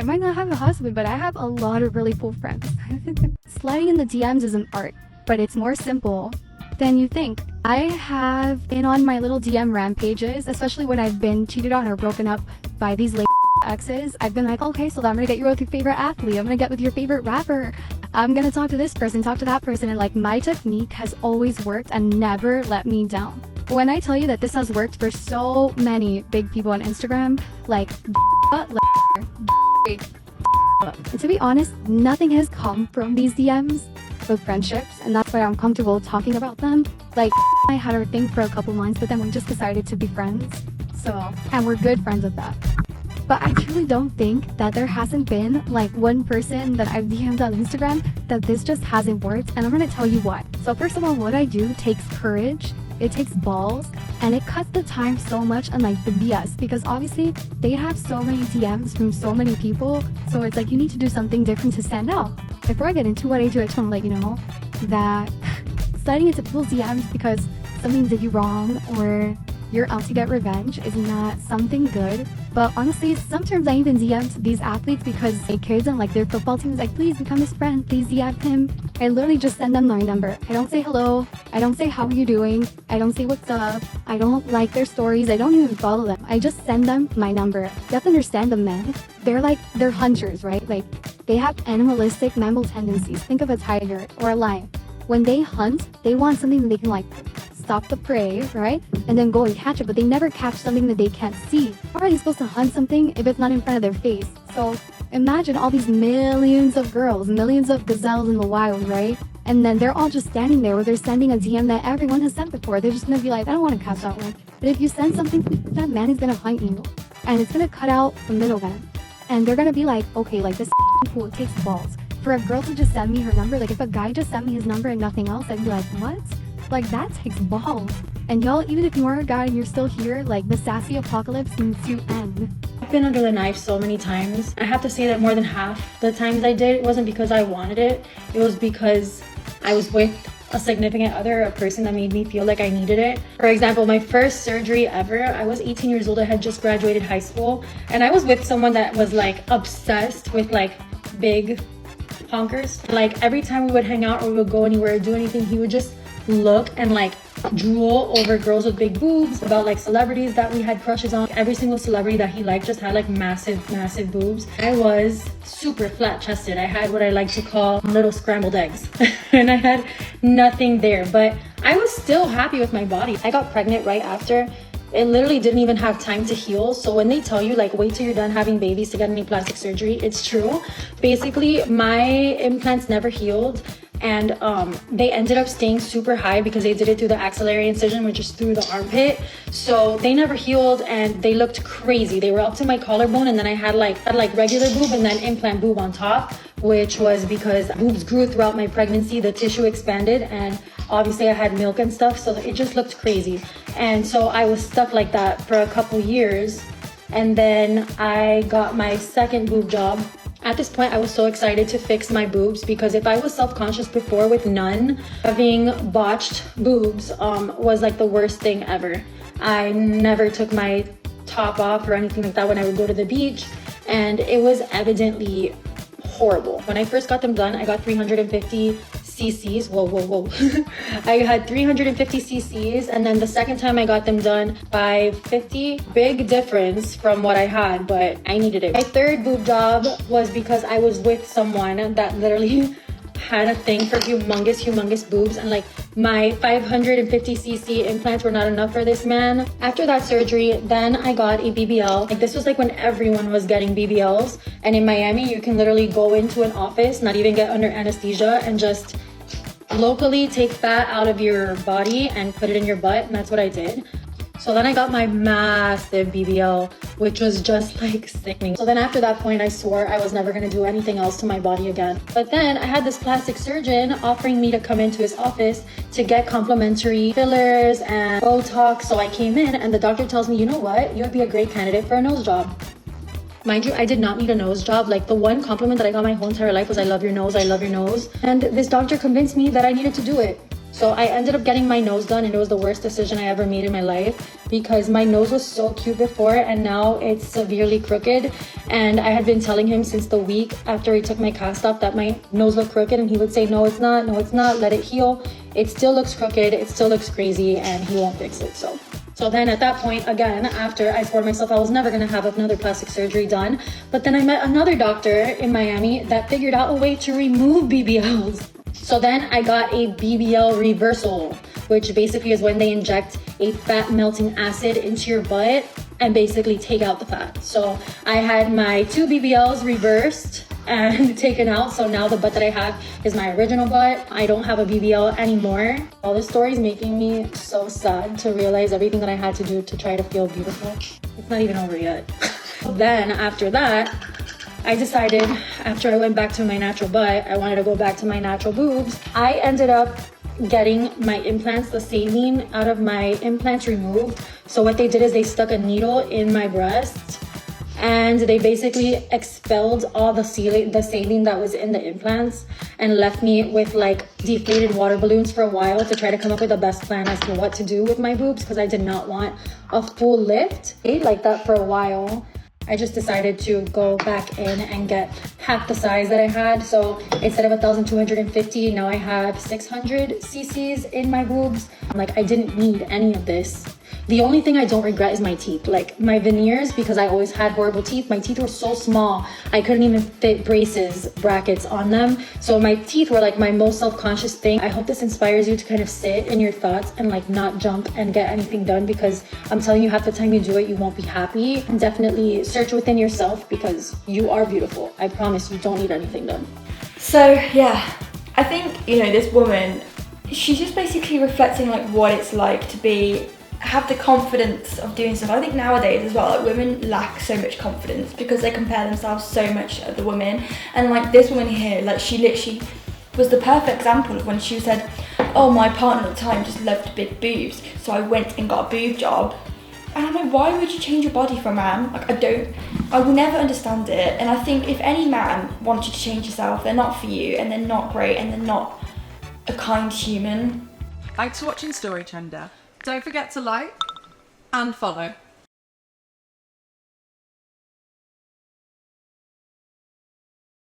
I might not have a husband, but I have a lot of really cool friends. Sliding in the DMs is an art, but it's more simple than you think. I have been on my little DM rampages, especially when I've been cheated on or broken up by these late exes. I've been like, okay, so I'm gonna get you with your favorite athlete, I'm gonna get with your favorite rapper, I'm gonna talk to this person, talk to that person, and like my technique has always worked and never let me down. When I tell you that this has worked for so many big people on Instagram, like and to be honest, nothing has come from these DMs with friendships, and that's why I'm comfortable talking about them. Like, I had our thing for a couple months, but then we just decided to be friends. So, and we're good friends with that. But I truly don't think that there hasn't been like one person that I've DM'd on Instagram that this just hasn't worked, and I'm gonna tell you why. So first of all, what I do takes courage, it takes balls, and it cuts the time so much on like the BS, because obviously they have so many DMs from so many people, so it's like you need to do something different to stand out. Before I get into what I do, I just want to let you know that sliding into people's DMs because something did you wrong or you're out to get revenge is not something good. But honestly, sometimes I even DM these athletes because my kids and like their football team is like, please become his friend, please DM him. I literally just send them my number. I don't say hello, I don't say how are you doing, I don't say what's up, I don't like their stories, I don't even follow them. I just send them my number. You have to understand the men, they're hunters, right? Like they have animalistic mammal tendencies. Think of a tiger or a lion. When they hunt, they want something that they can like stop the prey, right? And then go and catch it, but they never catch something that they can't see. How are they supposed to hunt something if it's not in front of their face? So imagine all these millions of girls, millions of gazelles in the wild, right? And then they're all just standing there where they're sending a DM that everyone has sent before. They're just gonna be like, I don't want to catch that one. But if you send something, that man is gonna hunt you. And it's gonna cut out the middleman. And they're gonna be like, okay, like this cool, it takes balls. For a girl to just send me her number, like if a guy just sent me his number and nothing else, I'd be like, what? Like that takes balls. And y'all, even if you are a guy and you're still here, like the sassy apocalypse needs to end. I've been under the knife so many times. I have to say that more than half the times I did, it wasn't because I wanted it. It was because I was with a significant other, a person that made me feel like I needed it. For example, my first surgery ever, I was 18 years old, I had just graduated high school, and I was with someone that was like obsessed with like big honkers. Like every time we would hang out or we would go anywhere or do anything, he would just look and like drool over girls with big boobs, about like celebrities that we had crushes on. Every single celebrity that he liked just had like massive boobs. I was super flat chested. I had what I like to call little scrambled eggs and I had nothing there, but I was still happy with my body. I got pregnant right after. It literally didn't even have time to heal. So when they tell you like wait till you're done having babies to get any plastic surgery, it's true. Basically my implants never healed, and they ended up staying super high because they did it through the axillary incision, which is through the armpit. So they never healed and they looked crazy. They were up to my collarbone, and then I had like regular boob and then implant boob on top, which was because boobs grew throughout my pregnancy, the tissue expanded, and obviously I had milk and stuff, so it just looked crazy. And so I was stuck like that for a couple years, and then I got my second boob job. At this point, I was so excited to fix my boobs because if I was self-conscious before with none, having botched boobs was like the worst thing ever. I never took my top off or anything like that when I would go to the beach, and it was evidently horrible. When I first got them done, I got 350 cc's. Whoa. I had 350 cc's, and then the second time I got them done by 50. Big difference from what I had, but I needed it. My third boob job was because I was with someone that literally had a thing for humongous boobs, and like my 550 cc implants were not enough for this man. After that surgery, then I got a BBL. Like this was like when everyone was getting BBLs, and in Miami you can literally go into an office, not even get under anesthesia, and just locally take fat out of your body and put it in your butt, and that's what I did. So then I got my massive BBL, which was just like sickening. So then after that point, I swore I was never gonna do anything else to my body again. But then I had this plastic surgeon offering me to come into his office to get complimentary fillers and Botox. So I came in and the doctor tells me, you know what? You would be a great candidate for a nose job. Mind you, I did not need a nose job. Like the one compliment that I got my whole entire life was, I love your nose, I love your nose. And this doctor convinced me that I needed to do it. So I ended up getting my nose done, and it was the worst decision I ever made in my life because my nose was so cute before and now it's severely crooked. And I had been telling him since the week after he took my cast off that my nose looked crooked, and he would say, no, it's not, let it heal. It still looks crooked, it still looks crazy, and he won't fix it. So then at that point, again, after I swore myself I was never gonna have another plastic surgery done, but then I met another doctor in Miami that figured out a way to remove BBLs. So then I got a BBL reversal, which basically is when they inject a fat melting acid into your butt and basically take out the fat. So I had my 2 BBLs reversed and taken out. So now the butt that I have is my original butt. I don't have a BBL anymore. All this story is making me so sad to realize everything that I had to do to try to feel beautiful. It's not even over yet. Then after that, I decided after I went back to my natural butt, I wanted to go back to my natural boobs. I ended up getting my implants, the saline out of my implants removed. So what they did is they stuck a needle in my breast and they basically expelled all the saline that was in the implants and left me with like deflated water balloons for a while to try to come up with the best plan as to what to do with my boobs, because I did not want a full lift. I ate like that for a while. I just decided to go back in and get half the size that I had. So instead of 1,250, now I have 600 cc's in my boobs. Like, I didn't need any of this. The only thing I don't regret is my teeth. Like my veneers, because I always had horrible teeth. My teeth were so small, I couldn't even fit brackets on them. So my teeth were like my most self-conscious thing. I hope this inspires you to kind of sit in your thoughts and like not jump and get anything done, because I'm telling you, half the time you do it, you won't be happy. And definitely search within yourself, because you are beautiful. I promise you don't need anything done. So yeah, I think, this woman, she's just basically reflecting like what it's like to have the confidence of doing stuff. I think nowadays as well, like, women lack so much confidence because they compare themselves so much to other women. And like this woman here, like, she literally was the perfect example of when she said, oh, my partner at the time just loved big boobs, so I went and got a boob job. And I'm like, why would you change your body for a man? Like, I will never understand it. And I think if any man wants you to change yourself, they're not for you, and they're not great, and they're not a kind human. Thanks for watching StoryTrender. Don't forget to like and follow.